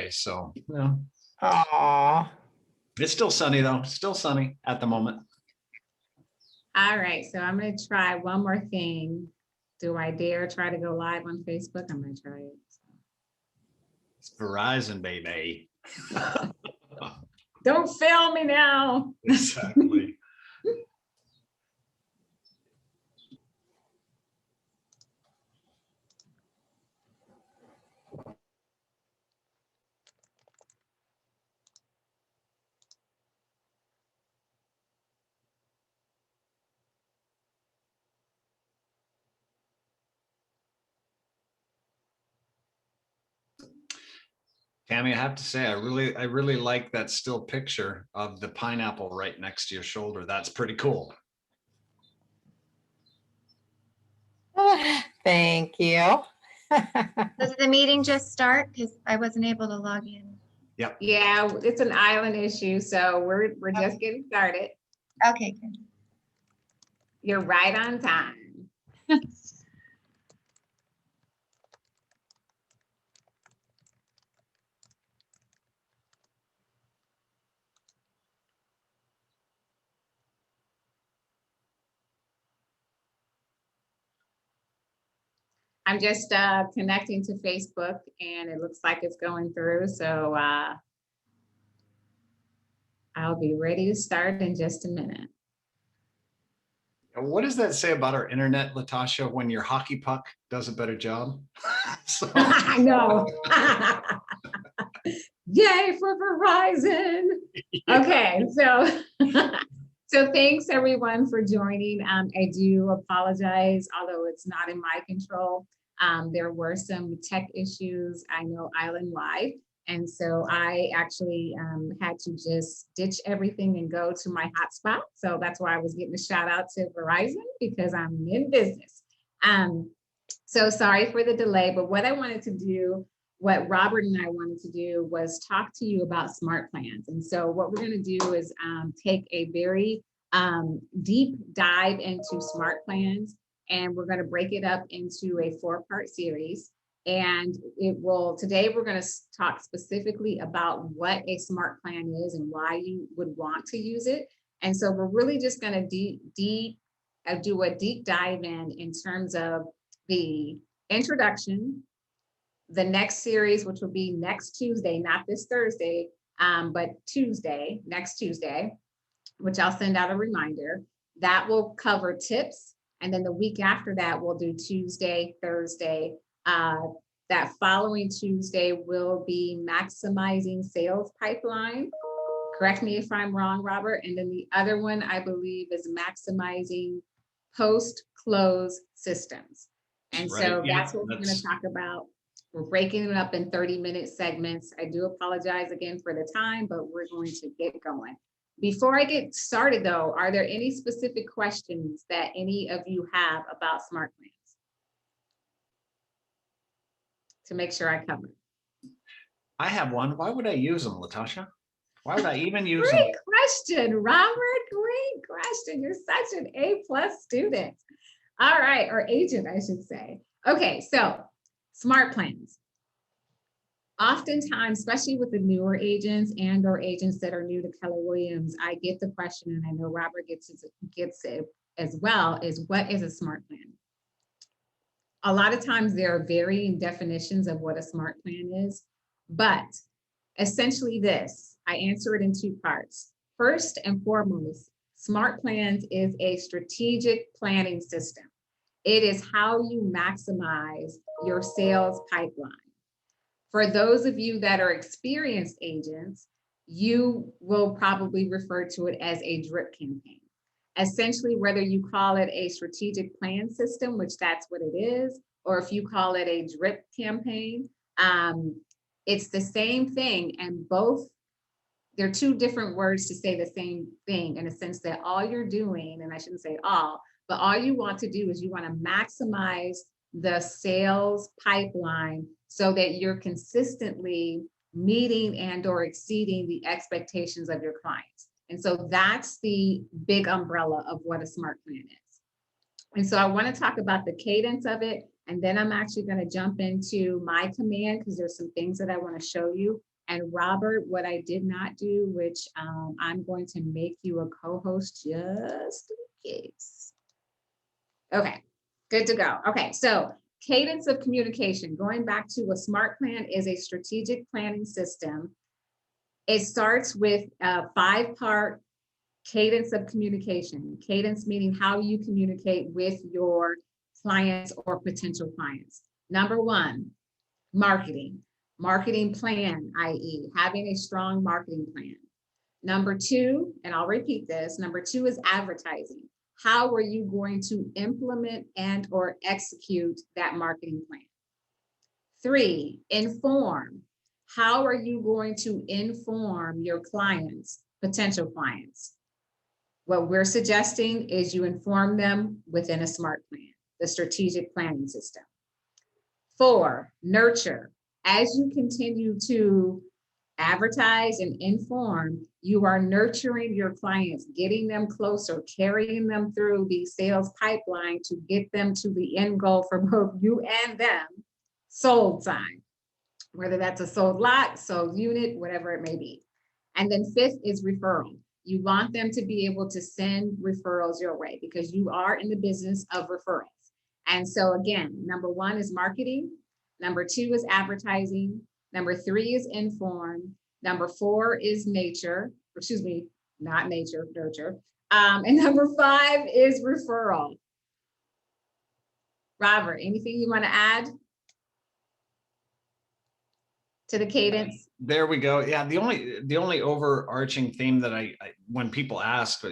So, yeah. Aw. It's still sunny though, still sunny at the moment. All right, so I'm gonna try one more thing. Do I dare try to go live on Facebook? I'm gonna try it. It's Verizon, baby. Don't fail me now. Exactly. Tammy, I have to say, I really like that still picture of the pineapple right next to your shoulder. That's pretty cool. Thank you. Does the meeting just start? Because I wasn't able to log in. Yep. Yeah, it's an island issue, so we're just getting started. Okay, good. You're right on time. I'm just connecting to Facebook and it looks like it's going through. So I'll be ready to start in just a minute. What does that say about our internet, Latasha, when your hockey puck does a better job? So, I know. Yay for Verizon. Okay, so so thanks everyone for joining. I do apologize, although it's not in my control. There were some tech issues, I know island-wide. And so I actually had to just ditch everything and go to my hotspot. So that's why I was getting a shout out to Verizon because I'm in business. So sorry for the delay, but what I wanted to do, what Robert and I wanted to do was talk to you about SmartPlans. And so what we're going to do is take a very deep dive into SmartPlans, and we're going to break it up into a 4-part series. And today we're going to talk specifically about what a smart plan is and why you would want to use it. And so we're really just going to do a deep dive in terms of the introduction, the next series, which will be next Tuesday, not this Thursday, but next Tuesday, which I'll send out a reminder. That will cover tips. And then the week after that, we'll do Tuesday, Thursday. That following Tuesday will be maximizing sales pipeline. Correct me if I'm wrong, Robert. And then the other one, I believe, is maximizing post-close systems. And so that's what we're going to talk about. We're breaking it up in 30-minute segments. I do apologize again for the time, but we're going to get going. Before I get started, though, are there any specific questions that any of you have about SmartPlans? To make sure I cover. I have one. Why would I use them, Latasha? Why would I even use them? Great question, Robert. Great question. You're such an A+ student. All right, or agent, I should say. Okay, so SmartPlans. Oftentimes, especially with the newer agents or agents that are new to Keller Williams, I get the question, and I know Robert gets it as well, is what is a smart plan? A lot of times there are varying definitions of what a smart plan is, but essentially I answer it in 2 parts. First and foremost, SmartPlans is a strategic planning system. It is how you maximize your sales pipeline. For those of you that are experienced agents, you will probably refer to it as a drip campaign. Essentially, whether you call it a strategic plan system, which that's what it is, or if you call it a drip campaign, it's the same thing. And both, they're 2 different words to say the same thing in a sense that all you're doing, and I shouldn't say all, but all you want to do is you want to maximize the sales pipeline so that you're consistently meeting and/or exceeding the expectations of your clients. And so that's the big umbrella of what a smart plan is. And so I want to talk about the cadence of it, And then I'm actually going to jump into my command because there's some things that I want to show you. And Robert, what I did not do, which I'm going to make you a co-host just in case. Okay, good to go. Okay, so cadence of communication, going back to a SMART plan is a strategic planning system. It starts with a 5-part cadence of communication. Cadence meaning how you communicate with your clients or potential clients. Number 1, marketing. Marketing plan, i.e. having a strong marketing plan. Number 2, and I'll repeat this, number 2 is advertising. How are you going to implement and or execute that marketing plan? 3, inform. How are you going to inform your clients, potential clients? What we're suggesting is you inform them within a SMART plan, the strategic planning system. 4, nurture. As you continue to advertise and inform, you are nurturing your clients, getting them closer, carrying them through the sales pipeline to get them to the end goal for both you and them, sold sign, whether that's a sold lot, sold unit, whatever it may be. And then 5th is referral. You want them to be able to send referrals your way because you are in the business of referrals. And so again, number 1 is marketing. Number 2 is advertising. Number 3 is inform. Number 4 is nurture. And number 5 is referral. Robert, anything you want to add to the cadence? There we go. Yeah, the only overarching theme that I when people ask,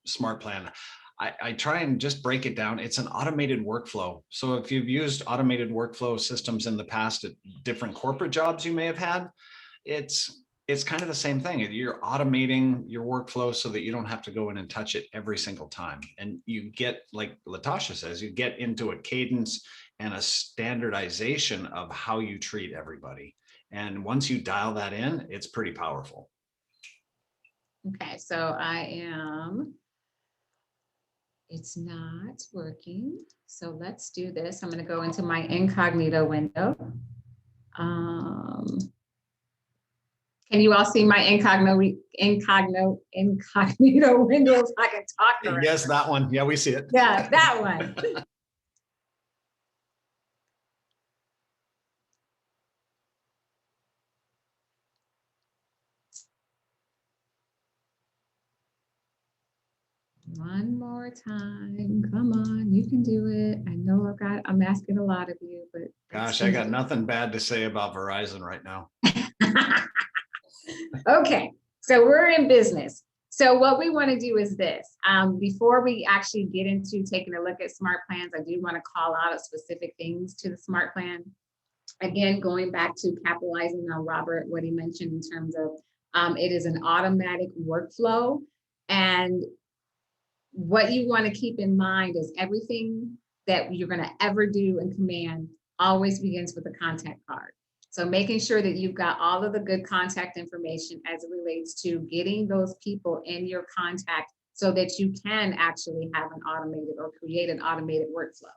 SMART plan, I try and just break it down. It's an automated workflow. So if you've used automated workflow systems in the past at different corporate jobs you may have had, it's kind of the same thing. You're automating your workflow so that you don't have to go in and touch it every single time. And you get, like Latasha says, you get into a cadence and a standardization of how you treat everybody. And once you dial that in, it's pretty powerful. Okay, so it's not working. So let's do this. I'm going to go into my incognito window. Can you all see my incognito window if I can talk correctly? Yes, that one. Yeah, we see it. Yeah, that one. One more time. Come on, you can do it. I know I'm asking a lot of you, but Gosh, I got nothing bad to say about Verizon right now. Okay, so we're in business. So what we want to do is this. Before we actually get into taking a look at SMART plans, I do want to call out specific things to the SMART plan. Again, going back to capitalizing on Robert, what he mentioned in terms of it is an automatic workflow. And what you want to keep in mind is everything that you're going to ever do in command always begins with a contact card. So making sure that you've got all of the good contact information as it relates to getting those people in your contact so that you can actually have an automated or create an automated workflow.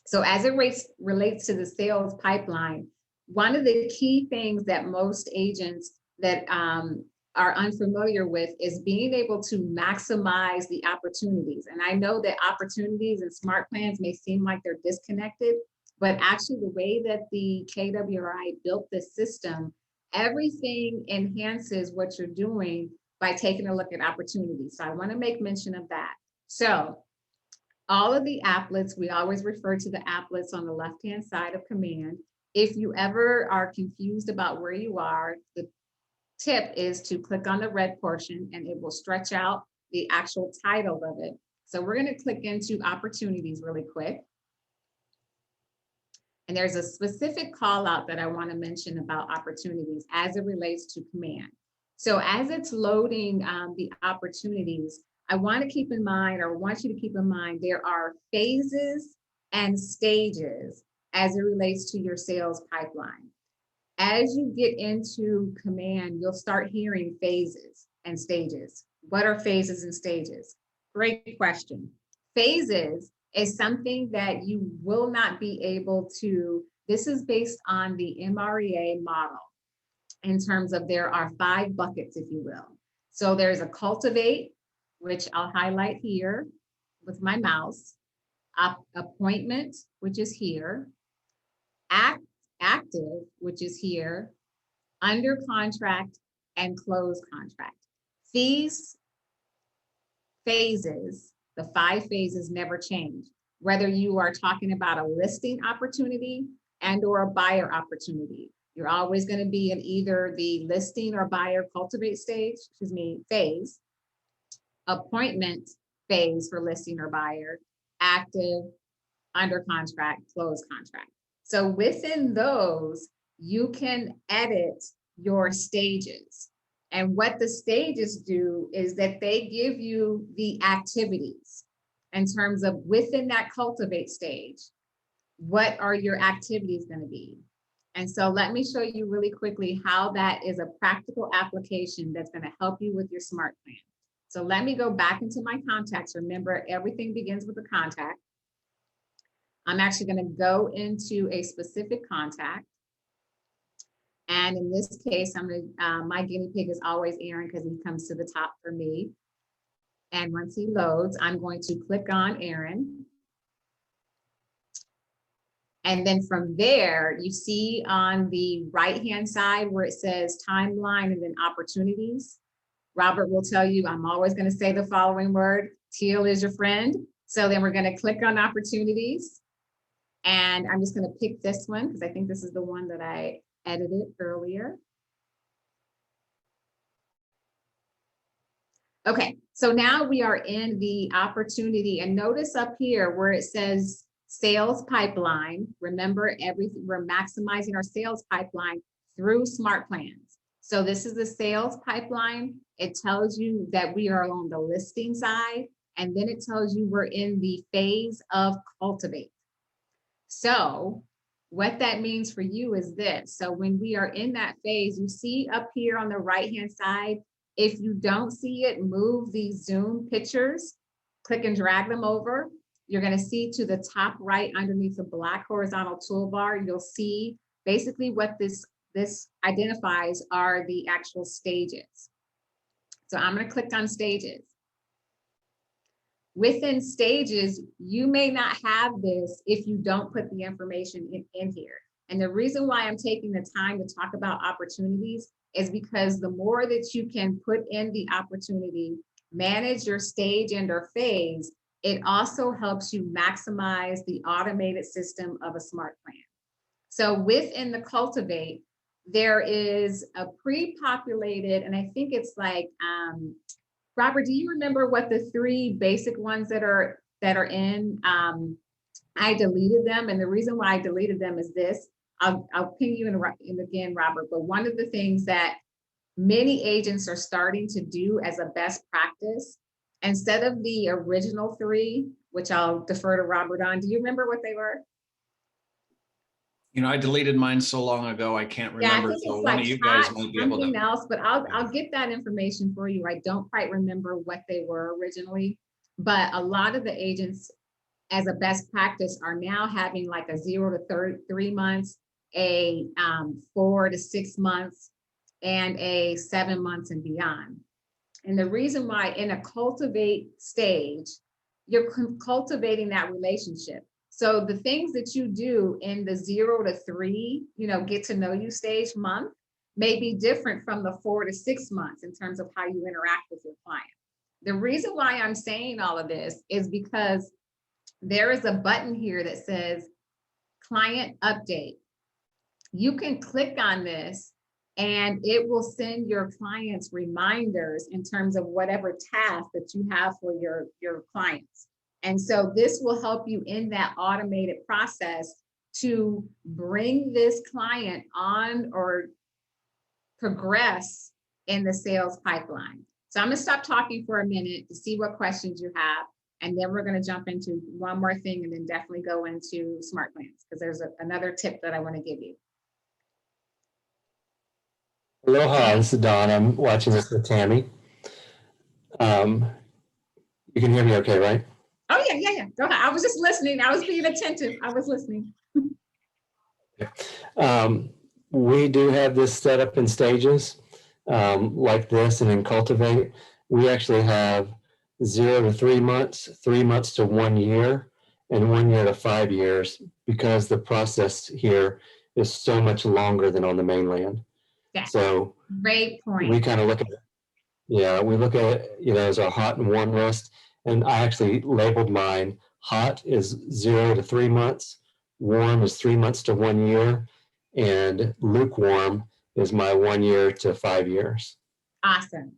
So as it relates to the sales pipeline, one of the key things that most agents that are unfamiliar with is being able to maximize the opportunities. And I know that opportunities and SMART plans may seem like they're disconnected, but actually the way that the KWRI built this system, everything enhances what you're doing by taking a look at opportunities. So I want to make mention of that. So all of the applets, we always refer to the applets on the left-hand side of command. If you ever are confused about where you are, the tip is to click on the red portion and it will stretch out the actual title of it. So we're going to click into opportunities really quick. And there's a specific call out that I want to mention about opportunities as it relates to command. So as it's loading the opportunities, I want to keep in mind, or want you to keep in mind, there are phases and stages as it relates to your sales pipeline. As you get into command, you'll start hearing phases and stages. What are phases and stages? Great question. Phases is something that you will not be able to, this is based on the MREA model in terms of there are 5 buckets, if you will. So there's a cultivate, which I'll highlight here with my mouse, appointment, which is here, active, which is here, under contract, and close contract. These phases, the 5 phases never change. Whether you are talking about a listing opportunity and or a buyer opportunity, you're always going to be in either the listing or buyer cultivate stage, phase, appointment phase for listing or buyer, active, under contract, close contract. So within those, you can edit your stages. And what the stages do is that they give you the activities in terms of within that cultivate stage, what are your activities going to be? And so let me show you really quickly how that is a practical application that's going to help you with your smart plan. So let me go back into my contacts. Remember, everything begins with a contact. I'm actually going to go into a specific contact. And in this case, I'm going to, my guinea pig is always Aaron because he comes to the top for me. And once he loads, I'm going to click on Aaron. And then from there, you see on the right-hand side where it says timeline and then opportunities. Robert will tell you, I'm always going to say the following word, Teal is your friend. So then we're going to click on opportunities. And I'm just going to pick this one because I think this is the one that I edited earlier. Okay, so now we are in the opportunity, and notice up here where it says sales pipeline. Remember, we're maximizing our sales pipeline through SmartPlans. So this is the sales pipeline. It tells you that we are on the listing side, and then it tells you we're in the phase of cultivate. So what that means for you is this. So when we are in that phase, you see up here on the right-hand side, if you don't see it, move these Zoom pictures, click and drag them over. You're going to see to the top right underneath the black horizontal toolbar, you'll see basically what this identifies are the actual stages. So I'm going to click on stages. Within stages, you may not have this if you don't put the information in here. And the reason why I'm taking the time to talk about opportunities is because the more that you can put in the opportunity, manage your stage and or phase, it also helps you maximize the automated system of a smart plan. So within the cultivate, there is a pre-populated, and I think it's like, Robert, do you remember what the 3 basic ones that are in? I deleted them, and the reason why I deleted them is this. I'll ping you in again, Robert, but one of the things that many agents are starting to do as a best practice, instead of the original 3, which I'll defer to Robert on, do you remember what they were? You know, I deleted mine so long ago, I can't Yeah, I remember. think So it's one like of you guys hot might be able something to. else, but I'll get that information for you. I don't quite remember what they were originally, but a lot of the agents as a best practice are now having like a 0 to 3 months, a 4 to 6 months, and a 7 months and beyond. And the reason why in a cultivate stage, you're cultivating that relationship. So the things that you do in the 0 to 3, get to know you stage month may be different from the 4 to 6 months in terms of how you interact with your client. The reason why I'm saying all of this is because there is a button here that says client update. You can click on this and it will send your clients reminders in terms of whatever task that you have for your clients. And so this will help you in that automated process to bring this client on or progress in the sales pipeline. So I'm going to stop talking for a minute to see what questions you have. And then we're going to jump into one more thing and then definitely go into SmartPlans because there's another tip that I want to give you. Aloha, this is Don. I'm watching this with Tammy. You can hear me okay, right? Oh, yeah. Go ahead. I was just listening. I was being attentive. I was listening. We do have this set up in stages like this, and in Cultivate, we actually have 0 to 3 months, 3 months to 1 year, and 1 year to 5 years, because the process here is so much longer than on the mainland. Yeah. So Great point. we kind of look at it. Yeah, we look at it, as our hot and warm list. And I actually labeled mine. Hot is 0 to 3 months. Warm is 3 months to 1 year. And lukewarm is my 1 year to 5 years. Awesome.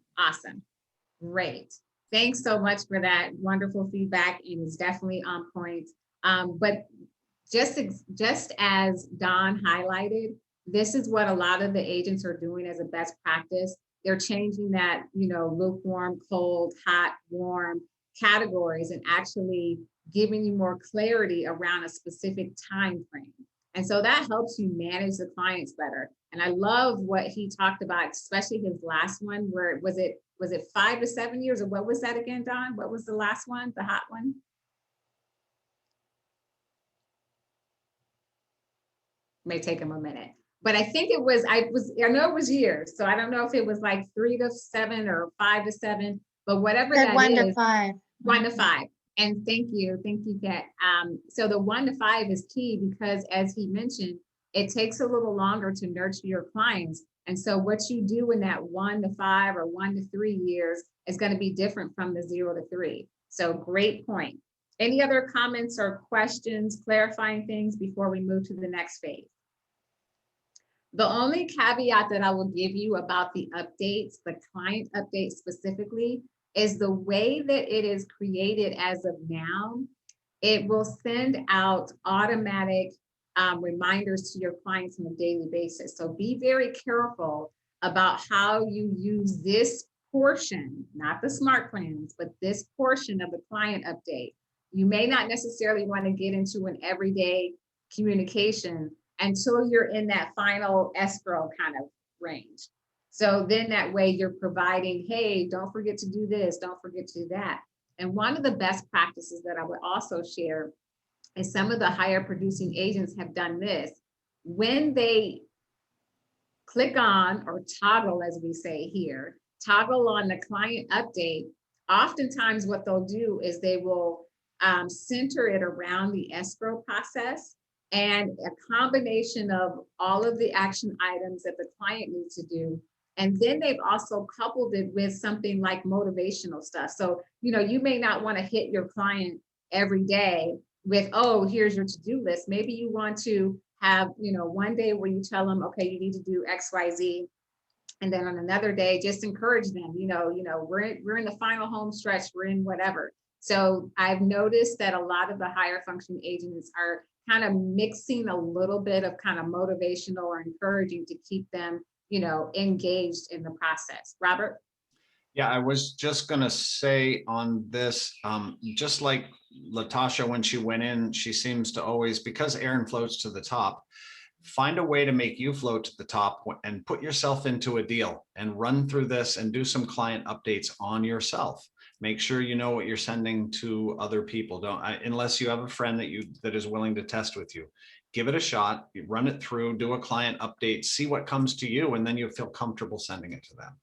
Great. Thanks so much for that wonderful feedback. And it's definitely on point. But just as Don highlighted, this is what a lot of the agents are doing as a best practice. They're changing that, lukewarm, cold, hot, warm categories and actually giving you more clarity around a specific time frame. And so that helps you manage the clients better. And I love what he talked about, especially his last one, where was it 5 to 7 years, or what was that again, Don? What was the last one, the hot one? May take him a minute. But I think it was, I know it was years. So I don't know if it was like 3 to 7 or 5 to 7, but whatever Said that 1 is. to 5. 1 to 5. And thank you, Kat. So the 1 to 5 is key because, as he mentioned, it takes a little longer to nurture your clients. And so what you do in that 1 to 5 or 1 to 3 years is going to be different from the 0 to 3. So great point. Any other comments or questions, clarifying things before we move to the next phase? The only caveat that I will give you about the updates, the client updates specifically, is the way that it is created as of now. It will send out automatic reminders to your clients on a daily basis. So be very careful about how you use this portion, not the SmartPlans, but this portion of the client update. You may not necessarily want to get into an everyday communication until you're in that final escrow kind of range. So then that way you're providing, hey, don't forget to do this, don't forget to do that. And one of the best practices that I would also share is some of the higher producing agents have done this. When they click on or toggle, as we say here, toggle on the client update, oftentimes what they'll do is they will center it around the escrow process and a combination of all of the action items that the client needs to do. And then they've also coupled it with something like motivational stuff. So, you may not want to hit your client every day with, oh, here's your to-do list. Maybe you want to have, one day where you tell them, okay, you need to do X, Y, Z. And then on another day, just encourage them, we're in the final home stretch, we're in whatever. So I've noticed that a lot of the higher functioning agents are kind of mixing a little bit of kind of motivational or encouraging to keep them, engaged in the process. Robert? Yeah, I was just going to say on this, just like Latasha, when she went in, she seems to always, because Aaron floats to the top, find a way to make you float to the top and put yourself into a deal and run through this and do some client updates on yourself. Make sure you know what you're sending to other people. Unless you have a friend that is willing to test with you. Give it a shot, you run it through, do a client update, see what comes to you, and then you'll feel comfortable sending it to them.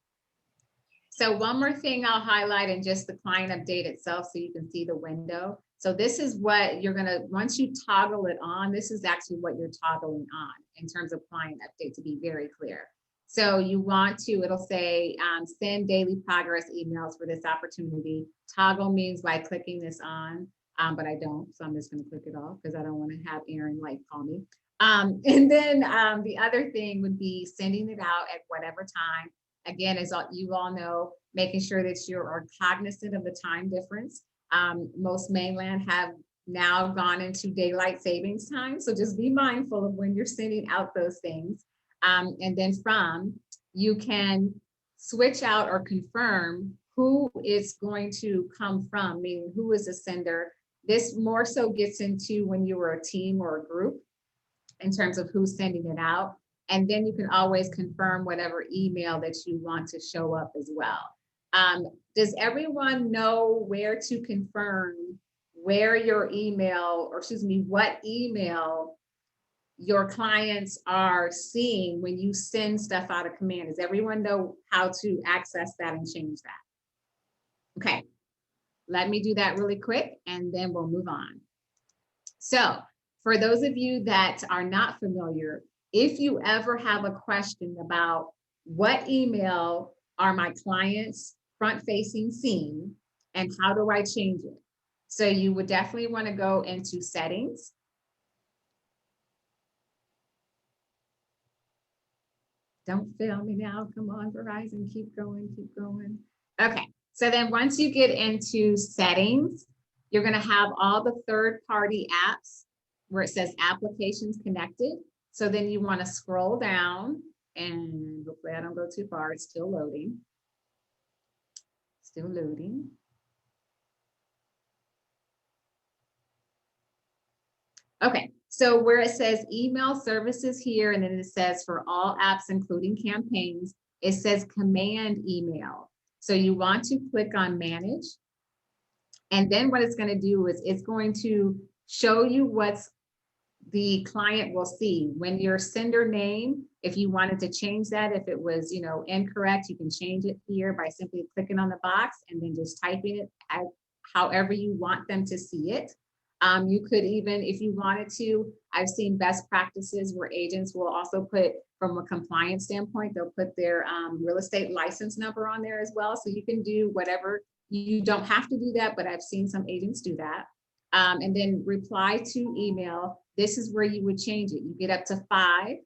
So one more thing I'll highlight in just the client update itself so you can see the window. So this is what you're gonna, once you toggle it on, this is actually what you're toggling on in terms of client update, to be very clear. So you want to, it'll say send daily progress emails for this opportunity. Toggle means by clicking this on, but I don't, so I'm just gonna click it off because I don't wanna have Aaron call me. And then the other thing would be sending it out at whatever time. Again, as you all know, making sure that you are cognizant of the time difference. Most mainland have now gone into daylight savings time. So just be mindful of when you're sending out those things. And then you can switch out or confirm who is going to come from, meaning who is the sender. This more so gets into when you were a team or a group in terms of who's sending it out. And then you can always confirm whatever email that you want to show up as well. Does everyone know where to confirm where your email, or excuse me, what email your clients are seeing when you send stuff out of command. Does everyone know how to access that and change that? Okay, let me do that really quick and then we'll move on. So for those of you that are not familiar, if you ever have a question about what email are my clients front-facing seeing and how do I change it? So you would definitely want to go into settings. Don't fail me now. Come on, Verizon, keep going, keep going. Okay, so then once you get into settings, you're going to have all the third-party apps where it says applications connected. So then you want to scroll down, and hopefully I don't go too far. It's still loading. Still loading. Okay, so where it says email services here, and then it says for all apps, including campaigns, it says command email. So you want to click on manage. And then what it's going to do is it's going to show you what's the client will see when your sender name. If you wanted to change that, if it was, you know, incorrect, you can change it here by simply clicking on the box and then just typing it as however you want them to see it. You could even, if you wanted to, I've seen best practices where agents will also put, from a compliance standpoint, they'll put their real estate license number on there as well. So you can do whatever. You don't have to do that, but I've seen some agents do that. And then reply to email. This is where you would change it. You get up to 5.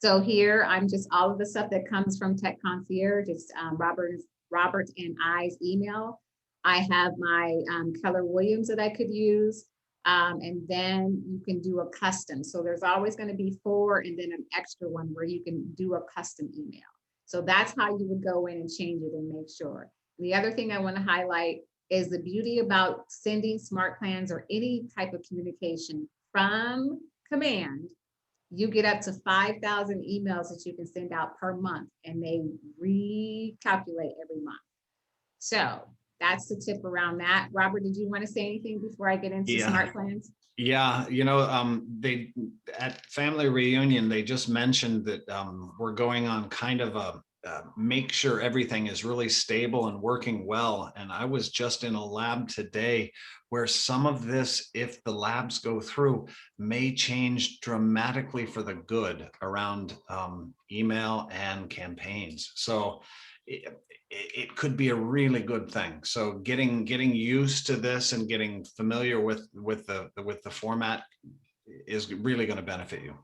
So here, I'm just all of the stuff that comes from Tech Concierge, just Robert and I's email. I have my Keller Williams that I could use. And then you can do a custom. So there's always going to be 4 and then an extra one where you can do a custom email. So that's how you would go in and change it and make sure. And the other thing I want to highlight is the beauty about sending SmartPlans or any type of communication from command. You get up to 5,000 emails that you can send out per month, and they recalculate every month. So that's the tip around that. Robert, did you want to say anything before I get into SmartPlans? Yeah, you know, they at family reunion, they just mentioned that we're going on kind of a make sure everything is really stable and working well. And I was just in a lab today where some of this, if the labs go through, may change dramatically for the good around email and campaigns. So it could be a really good thing. So getting used to this and getting familiar with the format is really going to benefit you.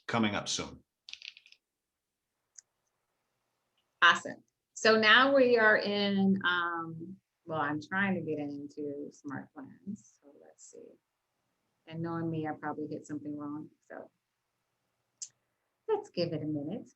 Coming up soon. Awesome. So now we are in, well, I'm trying to get into SmartPlans. So let's see. And knowing me, I probably hit something wrong. So let's give it a minute.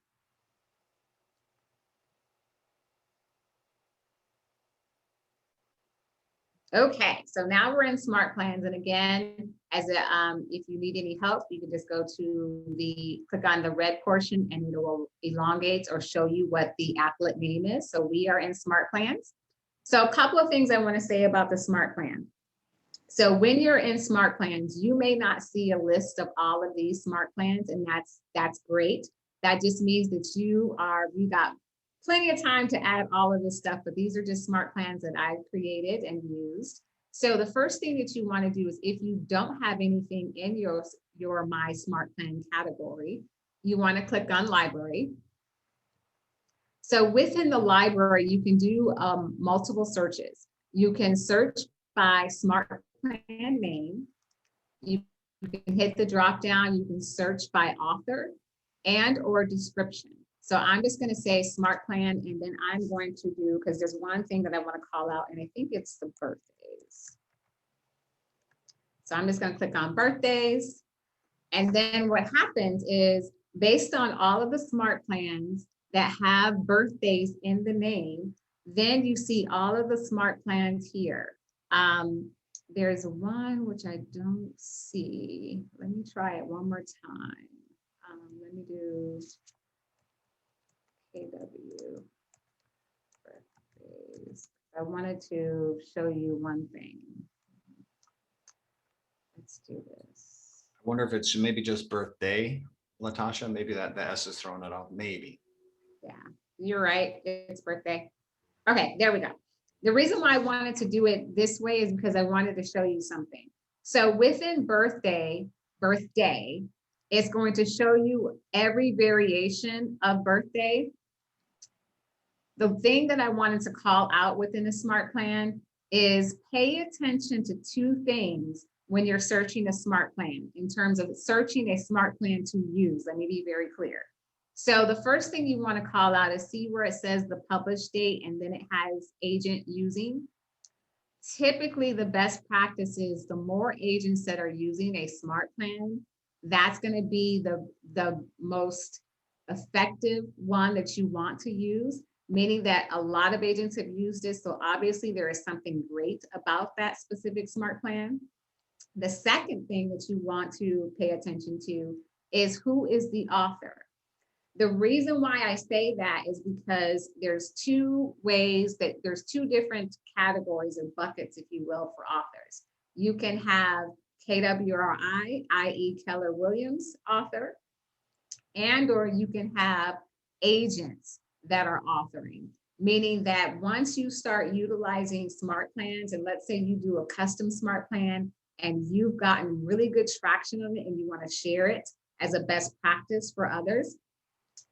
Okay, so now we're in SmartPlans, and again, as a if you need any help, you can just go to click on the red portion, and it will elongate or show you what the applet name is. So we are in SmartPlans. So a couple of things I want to say about the SmartPlan. So when you're in SmartPlans, you may not see a list of all of these SmartPlans, and that's great. That just means that you got plenty of time to add all of this stuff, but these are just SmartPlans that I created and used. So the first thing that you want to do is, if you don't have anything in your My SmartPlan category, you want to click on Library. So within the library, you can do multiple searches. You can search by SmartPlan name. You can hit the drop down. You can search by author and or description. So I'm just going to say SmartPlan, and then I'm going to do, because there's one thing that I want to call out, and I think it's the birthdays. So I'm just going to click on birthdays. And then what happens is, based on all of the SmartPlans that have birthdays in the name, then you see all of the SmartPlans here. There's one which I don't see. Let me try it one more time. Let me do KW birthdays. I wanted to show you one thing. Let's do this. I wonder if it's maybe just birthday, Latasha, maybe that the S is throwing it off, maybe. You're right, it's birthday. Okay, there we go. The reason why I wanted to do it this way is because I wanted to show you something. So within birthday, it's going to show you every variation of birthday. The thing that I wanted to call out within the smart plan is pay attention to two things when you're searching a smart plan in terms of searching a smart plan to use. Let me be very clear. So the first thing you want to call out is see where it says the published date and then it has agent using. Typically, the best practice is the more agents that are using a smart plan, that's going to be the most effective one that you want to use, meaning that a lot of agents have used this. So obviously there is something great about that specific smart plan. The second thing that you want to pay attention to is who is the author. The reason why I say that is because there's two different categories or buckets, if you will, for authors. You can have KWRI, i.e. Keller Williams author, and or you can have agents that are authoring, meaning that once you start utilizing smart plans, and let's say you do a custom smart plan and you've gotten really good traction on it and you want to share it as a best practice for others,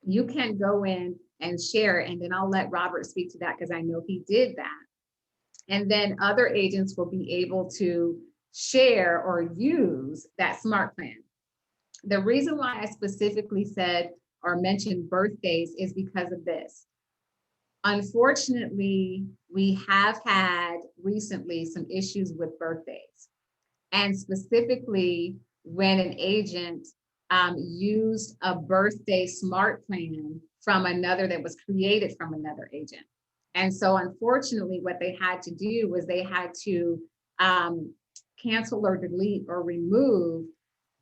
you can go in and share it. And then I'll let Robert speak to that because I know he did that. And then other agents will be able to share or use that smart plan. The reason why I specifically said or mentioned birthdays is because of this. Unfortunately, we have had recently some issues with birthdays. And specifically when an agent used a birthday smart plan from another that was created from another agent. And so unfortunately, what they had to do was they had to cancel or delete or remove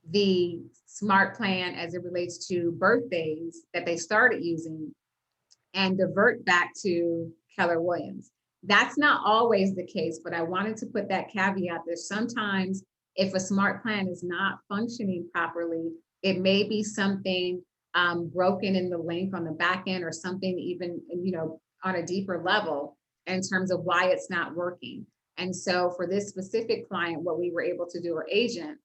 the smart plan as it relates to birthdays that they started using and divert back to Keller Williams. That's not always the case, but I wanted to put that caveat there. Sometimes if a smart plan is not functioning properly, it may be something broken in the link on the back end or something even, on a deeper level in terms of why it's not working. And so for this specific client, what we were able to do, or agent,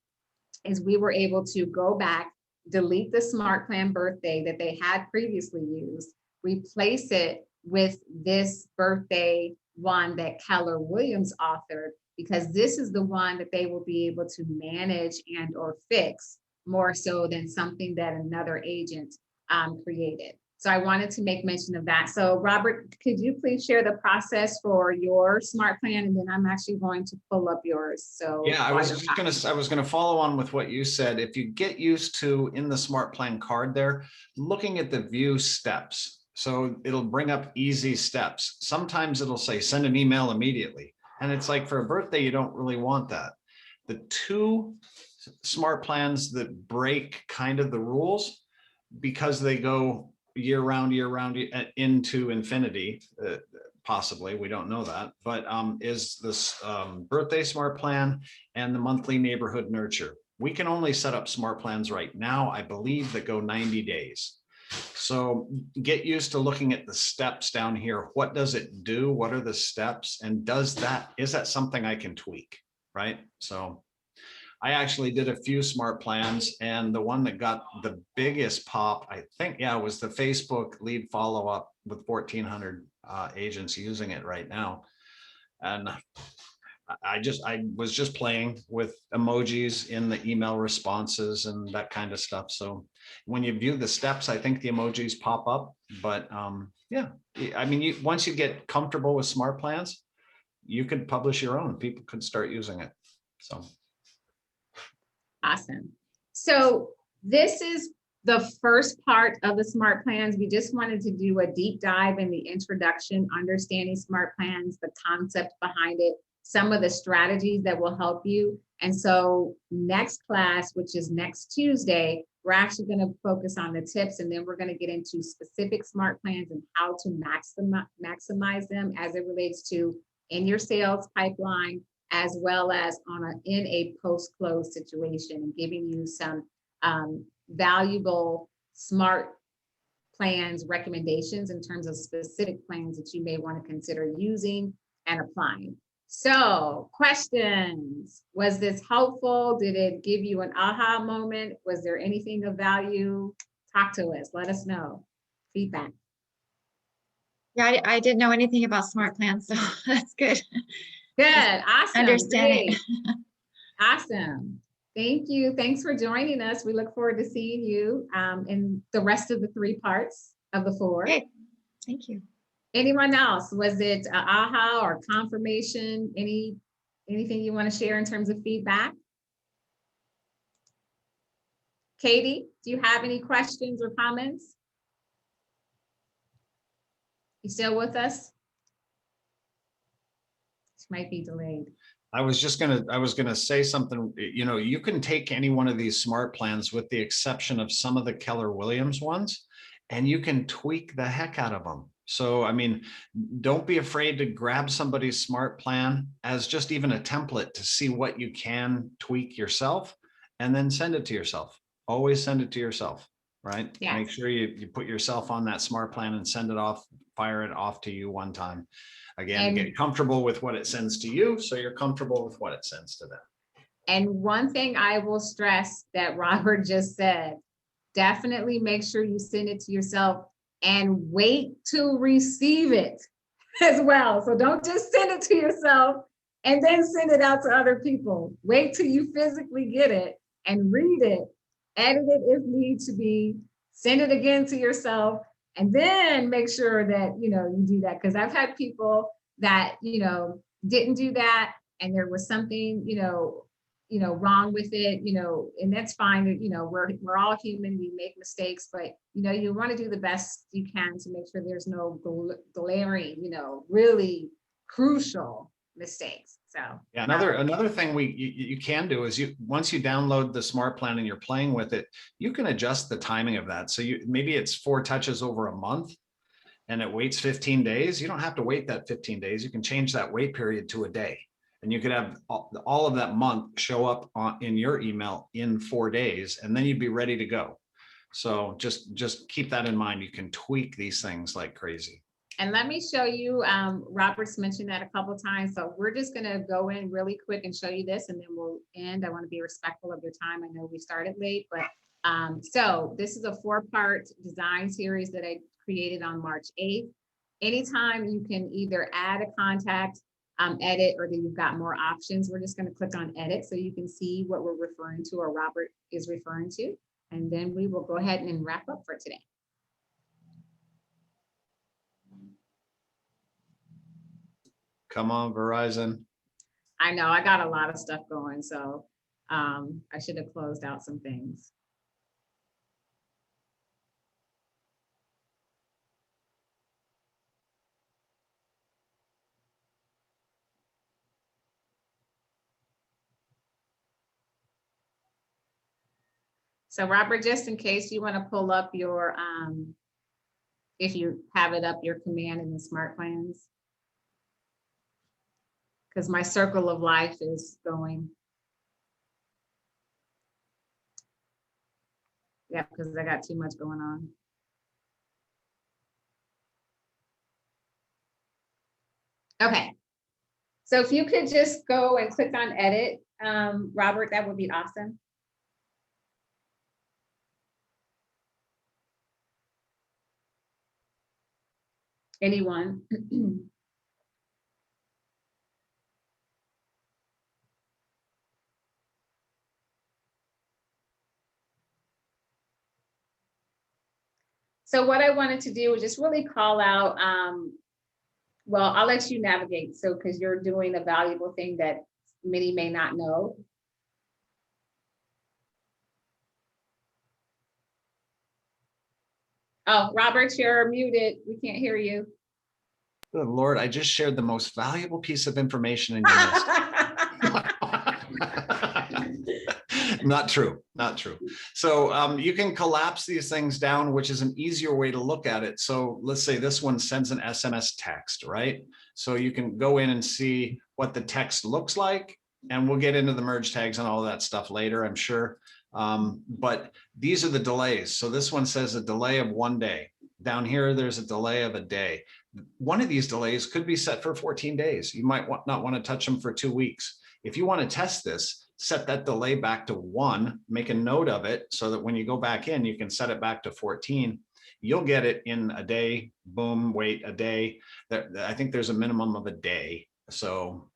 is we were able to go back, delete the smart plan birthday that they had previously used, replace it with this birthday one that Keller Williams authored, because this is the one that they will be able to manage and or fix more so than something that another agent created. So I wanted to make mention of that. So Robert, could you please share the process for your smart plan? And then I'm actually going to pull up yours. So yeah, I was gonna follow on with what you said. If you get used to in the smart plan card there, looking at the view steps. So it'll bring up easy steps. Sometimes it'll say send an email immediately. And it's like for a birthday, you don't really want that. The two smart plans that break kind of the rules because they go year round into infinity, possibly, we don't know that, but is this birthday smart plan and the monthly neighborhood nurture. We can only set up smart plans right now, I believe, that go 90 days. So get used to looking at the steps down here. What does it do? What are the steps? And is that something I can tweak, right? So I actually did a few smart plans, and the one that got the biggest pop, I think, was the Facebook lead follow-up with 1,400 agents using it right now. And I was just playing with emojis in the email responses and that kind of stuff. So when you view the steps, I think the emojis pop up. But yeah, I mean, once you get comfortable with smart plans, you could publish your own. People could start using it. So. Awesome. So this is the first part of the smart plans. We just wanted to do a deep dive in the introduction, understanding smart plans, the concept behind it, some of the strategies that will help you. And so next class, which is next Tuesday, we're actually going to focus on the tips, and then we're going to get into specific smart plans and how to maximize them as it relates to in your sales pipeline, as well as in a post-close situation, and giving you some valuable smart plans recommendations in terms of specific plans that you may want to consider using and applying. So, questions. Was this helpful? Did it give you an aha moment? Was there anything of value? Talk to us. Let us know. Feedback. Yeah, I didn't know anything about smart plans, so that's good. Good. Awesome. Understanding. Great. Awesome. Thank you. Thanks for joining us. We look forward to seeing you in the rest of the 3 parts of the 4. Great. Thank you. Anyone else? Was it aha or confirmation? Anything you want to share in terms of feedback? Katie, do you have any questions or comments? You still with us? She might be delayed. I was gonna say something, you know, you can take any one of these smart plans with the exception of some of the Keller Williams ones, and you can tweak the heck out of them. So, I mean, don't be afraid to grab somebody's smart plan as just even a template to see what you can tweak yourself, and then send it to yourself. Always send it to yourself, right? Yes. Make sure you put yourself on that smart plan and send it off, fire it off to you one time. Again, And- get comfortable with what it sends to you, so you're comfortable with what it sends to them. And one thing I will stress that Robert just said, definitely make sure you send it to yourself and wait to receive it as well. So don't just send it to yourself and then send it out to other people. Wait till you physically get it and read it, edit it if need to be, send it again to yourself, and then make sure that, you know, you do that. Because I've had people that, you know, didn't do that, and there was something, you know, wrong with it, you know, and that's fine. You know, we're all human, we make mistakes, but, you know, you want to do the best you can to make sure there's no glaring, you know, really crucial mistakes. So Yeah, another thing you can do is once you download the smart plan and you're playing with it, you can adjust the timing of that. So maybe it's 4 touches over a month and it waits 15 days. You don't have to wait that 15 days. You can change that wait period to a day. And you could have all of that month show up in your email in 4 days, and then you'd be ready to go. So just keep that in mind. You can tweak these things like crazy. And let me show you, Robert's mentioned that a couple of times. So we're just gonna go in really quick and show you this, and then we'll end. I wanna be respectful of your time. I know we started late, but so this is a 4-part design series that I created on March 8th. Anytime you can either add a contact, edit, or then you've got more options. We're just gonna click on edit so you can see what we're referring to or Robert is referring to. And then we will go ahead and wrap up for today. Come on, Verizon. I know I got a lot of stuff going, so I should have closed out some things. So Robert, just in case you want to pull up your, if you have it up, your command in the smart plans. Because my circle of life is going. Yeah, because I got too much going on. Okay. So if you could just go and click on edit, Robert, that would be awesome. Anyone? So what I wanted to do was just really call out, well, I'll let you navigate. So, because you're doing a valuable thing that many may not know. Oh, Robert, you're muted. We can't hear you. Good Lord, I just shared the most valuable piece of information in your list. Not true, not true. So you can collapse these things down, which is an easier way to look at it. So let's say this one sends an SMS text, right? So you can go in and see what the text looks like, and we'll get into the merge tags and all of that stuff later, I'm sure. But these are the delays. So this one says a delay of 1 day. Down here, there's a delay of a day. One of these delays could be set for 14 days. You might not want to touch them for 2 weeks. If you want to test this, set that delay back to 1, make a note of it so that when you go back in, you can set it back to 14. You'll get it in a day, boom, wait a day. I think there's a minimum of a day. So,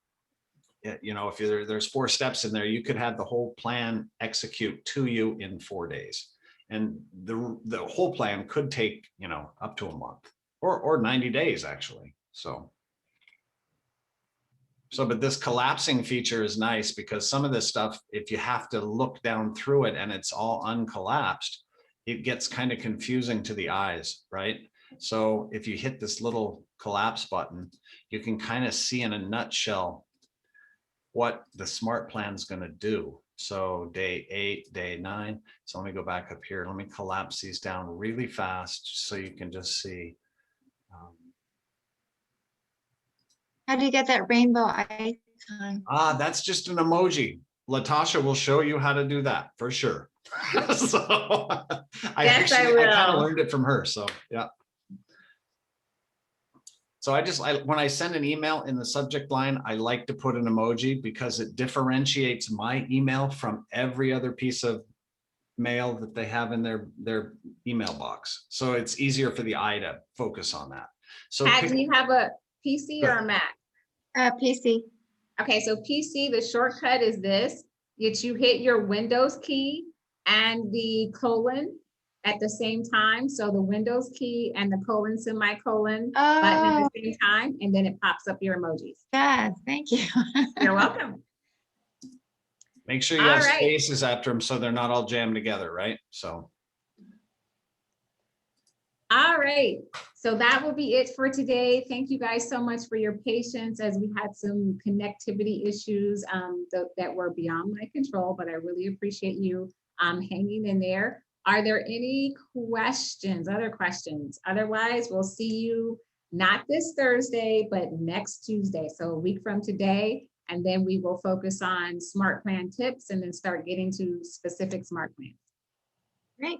you know, if there's 4 steps in there, you could have the whole plan execute to you in 4 days. And the whole plan could take, you know, up to a month or 90 days actually. So, but this collapsing feature is nice because some of this stuff, if you have to look down through it and it's all uncollapsed, it gets kind of confusing to the eyes, right? So if you hit this little collapse button, you can kind of see in a nutshell what the smart plan is going to do. So day 8, day 9. So let me go back up here. Let me collapse these down really fast so you can just see. How do you get that rainbow icon? That's just an emoji. Latasha will show you how to do that for sure. So I kind of learned it from her. So yeah. So when I send an email in the subject line, I like to put an emoji because it differentiates my email from every other piece of mail that they have in their email box. So it's easier for the eye to focus on that. So Pat, do you have a PC or a Mac? PC. Okay, so PC, the shortcut is this. You hit your Windows key and the colon at the same time. So the Windows key and the colon, semicolon button at the same time, and then it pops up your emojis. God, thank you. You're welcome. Make sure you have spaces after them so they're not all jammed together, right? So. All right, so that will be it for today. Thank you guys so much for your patience as we had some connectivity issues that were beyond my control, but I really appreciate you hanging in there. Are there any questions, other questions? Otherwise, we'll see you not this Thursday, but next Tuesday. So a week from today, and then we will focus on smart plan tips and then start getting to specific smart plans. Great.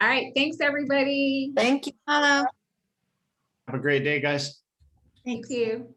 All right, thanks everybody. Thank you. Hello. Have a great day, guys. Thank you.